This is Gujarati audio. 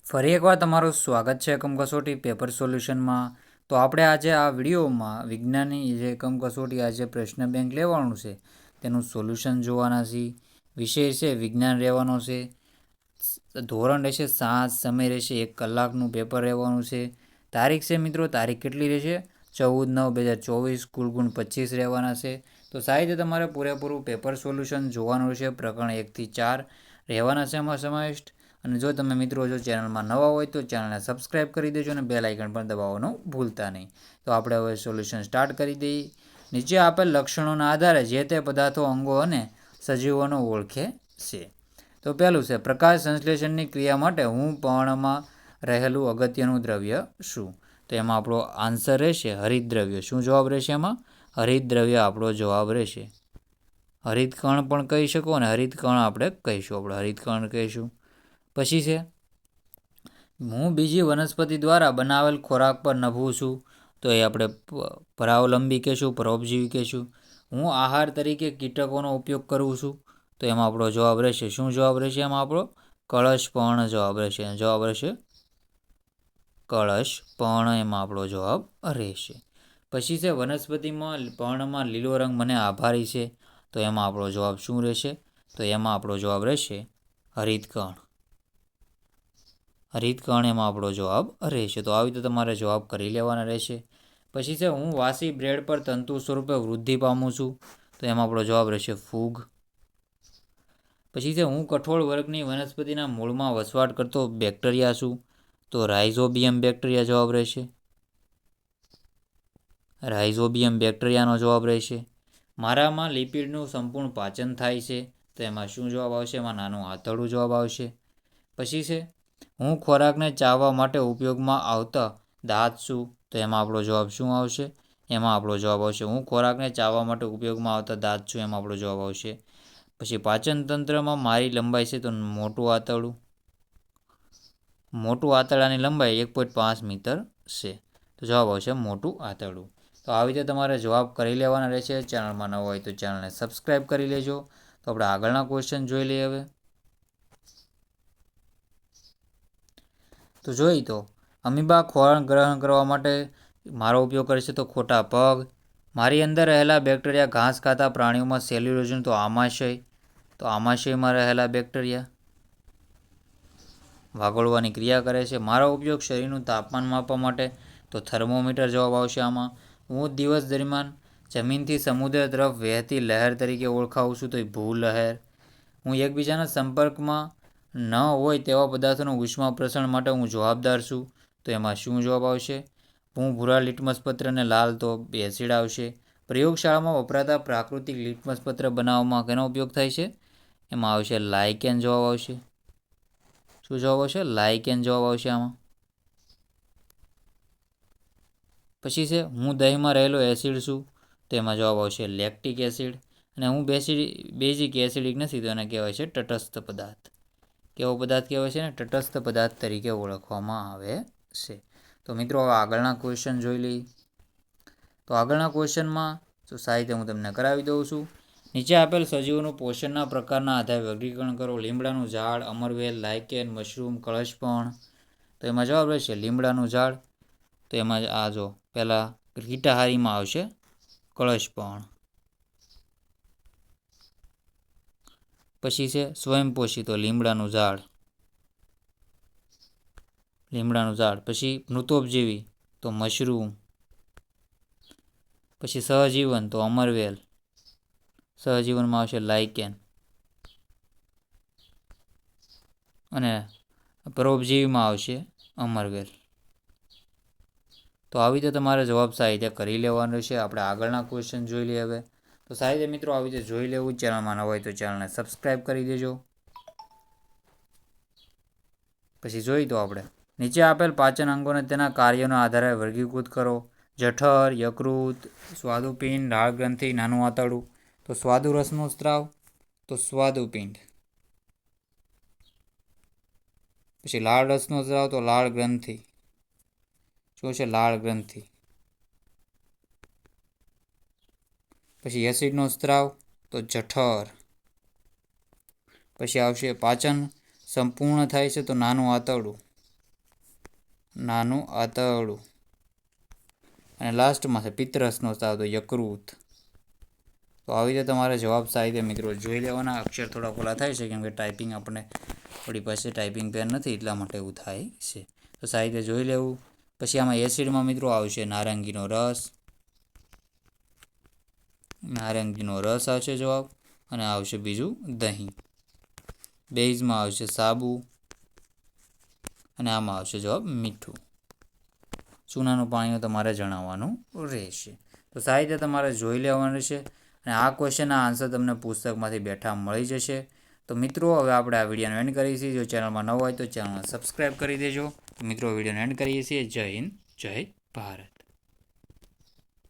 ફરી એકવાર તમારું સ્વાગત છે એકમ કસોટી પેપર સોલ્યુશનમાં. તો આપણે આજે આ વિડીયોમાં વિજ્ઞાનની જે એકમ કસોટી આજે પ્રશ્ન બેંક લેવાનું છે તેનું સોલ્યુશન જોવાના છીએ. વિષય છે વિજ્ઞાન રહેવાનો છે. ધોરણ રહેશે 7, સમય રહેશે 1 કલાકનું પેપર રહેવાનું છે. તારીખ છે મિત્રો, તારીખ કેટલી રહેશે? 14/9/2024. કુલ ગુણ 25 રહેવાના છે. તો સાહિત્ય તમારે પૂરેપૂરું પેપર સોલ્યુશન જોવાનું રહેશે. પ્રકરણ 1 થી 4 રહેવાના છે એમાં સમાવિષ્ટ. અને જો તમે મિત્રો જો ચેનલમાં નવા હોય તો ચેનલને સબસ્ક્રાઈબ કરી દેજો અને બેલ આઇકન પણ દબાવવાનું ભૂલતા નહીં. તો આપણે હવે સોલ્યુશન સ્ટાર્ટ કરી દઈએ. નીચે આપેલ લક્ષણોના આધારે જે તે પદાર્થો, અંગો અને સજીવોનો ઓળખે છે. તો પહેલું છે પ્રકાશ સંશ્લેષણની ક્રિયા માટે હું પર્ણમાં રહેલું અગત્યનું દ્રવ્ય શું? તો એમાં આપણો આન્સર રહેશે હરિતદ્રવ્ય. શું જવાબ રહેશે એમાં? હરિતદ્રવ્ય આપણો જવાબ રહેશે. હરિતકણ પણ કહી શકો અને હરિતકણ આપણે કહીશું. આપણે હરિતકણ કહીશું. પછી છે હું બીજી વનસ્પતિ દ્વારા બનાવેલ ખોરાક પર નભું છું. તો એ આપણે પરાવલંબી કહીશું, પરોપજીવી કહીશું. હું આહાર તરીકે કીટકોનો ઉપયોગ કરું છું. તો એમાં આપણો જવાબ રહેશે. શું જવાબ રહેશે એમાં આપણો? કળશપર્ણ જવાબ રહેશે. જવાબ રહેશે કળશપર્ણ, એમાં આપણો જવાબ રહેશે. પછી છે વનસ્પતિમાં પર્ણમાં લીલો રંગ મને આભારી છે. તો એમાં આપણો જવાબ શું રહેશે? તો એમાં આપણો જવાબ રહેશે હરિતકણ. હરિતકણ એમાં આપણો જવાબ રહેશે. તો આવી રીતે તમારે જવાબ કરી લેવાના રહેશે. પછી છે હું વાસી બ્રેડ પર તંતુ સ્વરૂપે વૃદ્ધિ પામું છું. તો એમાં આપણો જવાબ રહેશે ફૂગ. પછી છે હું કઠોળ વર્ગની વનસ્પતિના મૂળમાં વસવાટ કરતો બેક્ટેરિયા છું. તો રાઇઝોબિયમ બેક્ટેરિયા જવાબ રહેશે. રાઇઝોબિયમ બેક્ટેરિયાનો જવાબ રહેશે. મારામાં લિપિડનું સંપૂર્ણ પાચન થાય છે. તો એમાં શું જવાબ આવશે? એમાં નાનું આંતરડું જવાબ આવશે. પછી છે હું ખોરાકને ચાવવા માટે ઉપયોગમાં આવતા દાંત છું. તો એમાં આપણો જવાબ શું આવશે? એમાં આપણો જવાબ આવશે હું ખોરાકને ચાવવા માટે ઉપયોગમાં આવતા દાંત છું. એમાં આપણો જવાબ આવશે. પછી પાચન તંત્રમાં મારી લંબાઈ છે તો મોટું આંતરડું. મોટું આંતરડાની લંબાઈ 1.5 મીટર છે. તો જવાબ આવશે મોટું આંતરડું. તો આવી રીતે તમારે જવાબ કરી લેવાના રહેશે. ચેનલમાં ન હોય તો ચેનલને સબસ્ક્રાઈબ કરી લેજો. તો આપણે આગળના ક્વેશ્ચન જોઈ લઈએ હવે. તો જોઈ તો અમીબા ખોરાક ગ્રહણ કરવા માટે મારો ઉપયોગ કરે છે તો ખોટા પગ. મારી અંદર રહેલા બેક્ટેરિયા ઘાસ ખાતા પ્રાણીઓમાં સેલ્યુલોઝનું તો આમાશય. તો આમાશયમાં રહેલા બેક્ટેરિયા વાગોળવાની ક્રિયા કરે છે. મારો ઉપયોગ શરીરનું તાપમાન માપવા માટે તો થર્મોમીટર જવાબ આવશે આમાં. હું દિવસ દરમિયાન જમીનથી સમુદ્ર તરફ વહેતી લહેર તરીકે ઓળખાવું છું તો એ ભૂલહેર. હું એકબીજાના સંપર્કમાં ન હોય તેવા પદાર્થોનું ઉષ્મા પ્રસરણ માટે હું જવાબદાર છું. તો એમાં શું જવાબ આવશે? હું ભૂરા લિટમસ પત્રને લાલ તો એસિડ આવશે. પ્રયોગશાળામાં વપરાતા પ્રાકૃતિક લિટમસ પત્ર બનાવવામાં કેનો ઉપયોગ થાય છે? એમાં આવશે લાઇકેન જવાબ આવશે. શું જવાબ આવશે? લાઇકેન જવાબ આવશે આમાં. પછી છે હું દહીંમાં રહેલો એસિડ છું. તો એમાં જવાબ આવશે લેક્ટિક એસિડ. અને હું બેઝિક એસિડિક નથી તો એને કહેવાય છે તટસ્થ પદાર્થ. કેવો પદાર્થ કહેવાય છે ને? તટસ્થ પદાર્થ તરીકે ઓળખવામાં આવે છે. તો મિત્રો હવે આગળના ક્વેશ્ચન જોઈ લઈએ. તો આગળના ક્વેશ્ચનમાં તો સાહિત્ય હું તમને કરાવી દઉં છું. નીચે આપેલ સજીવોનું પોષણના પ્રકારના આધારે વર્ગીકરણ કરો. લીમડાનું ઝાડ, અમરવેલ, લાઇકેન, મશરૂમ, કળશપર્ણ. તો એમાં જવાબ રહેશે લીમડાનું ઝાડ. તો એમાં આ જો પહેલાં કીટાહારીમાં આવશે કળશપર્ણ. પછી છે સ્વયંપોષી તો લીમડાનું ઝાડ. પછી મૃતોપજીવી તો મશરૂમ. પછી સહજીવન તો અમરવેલ. સહજીવનમાં આવશે લાઇકેન. અને પરોપજીવીમાં આવશે અમરવેલ. તો આવી રીતે તમારે જવાબ સાહિત્ય કરી લેવાનો છે. આપણે આગળના ક્વેશ્ચન જોઈ લઈએ હવે. તો સાહિત્ય મિત્રો આવી રીતે જોઈ લેવું. ચેનલમાં ન હોય તો ચેનલને સબસ્ક્રાઈબ કરી દેજો. પછી જોઈ તો આપણે નીચે આપેલ પાચન અંગોને તેના કાર્યોના આધારે વર્ગીકૃત કરો. જઠર, યકૃત, સ્વાદુપિંડ, લાળગ્રંથિ, નાનું આંતરડું. તો સ્વાદુરસનો સ્ત્રાવ તો સ્વાદુપિંડ. પછી લાળ રસનો સ્ત્રાવ તો લાળ ગ્રંથિ. શું છે? લાળ ગ્રંથિ. પછી એસિડનો સ્ત્રાવ તો જઠર. પછી આવશે પાચન સંપૂર્ણ થાય છે તો નાનું આંતરડું. નાનું આતરડું. અને લાસ્ટમાં છે પિત્તરસનો તાવ, તો યકૃત. તો આવી રીતે તમારે જવાબ સાહિત્ય મિત્રો જોઈ લેવાના. અક્ષર થોડા ખોલા થાય છે કેમ કે ટાઈપિંગ આપણે આપણી પાસે ટાઈપિંગ પેન નથી, એટલા માટે એવું થાય છે. તો સાહિત્ય જોઈ લેવું. પછી આમાં એસિડમાં મિત્રો આવશે નારંગીનો રસ. નારંગીનો રસ આવશે જવાબ. અને આવશે બીજું દહીં. બેઝમાં આવશે સાબુ. અને આમાં આવશે જવાબ મીઠું. ચૂનાનું પાણીનું તમારે જણાવવાનું રહેશે. તો સાહિત્ય તમારે જોઈ લેવાનું છે. અને આ ક્વેશ્ચનના આન્સર તમને પુસ્તકમાંથી બેઠા મળી જશે. તો મિત્રો હવે આપણે આ વિડીયોનો એન્ડ કરીએ છીએ. જો ચેનલમાં ન હોય તો ચેનલને સબસ્ક્રાઈબ કરી દેજો. મિત્રો વિડીયોનો એન્ડ કરીએ છીએ. જય હિન્દ, જય ભારત.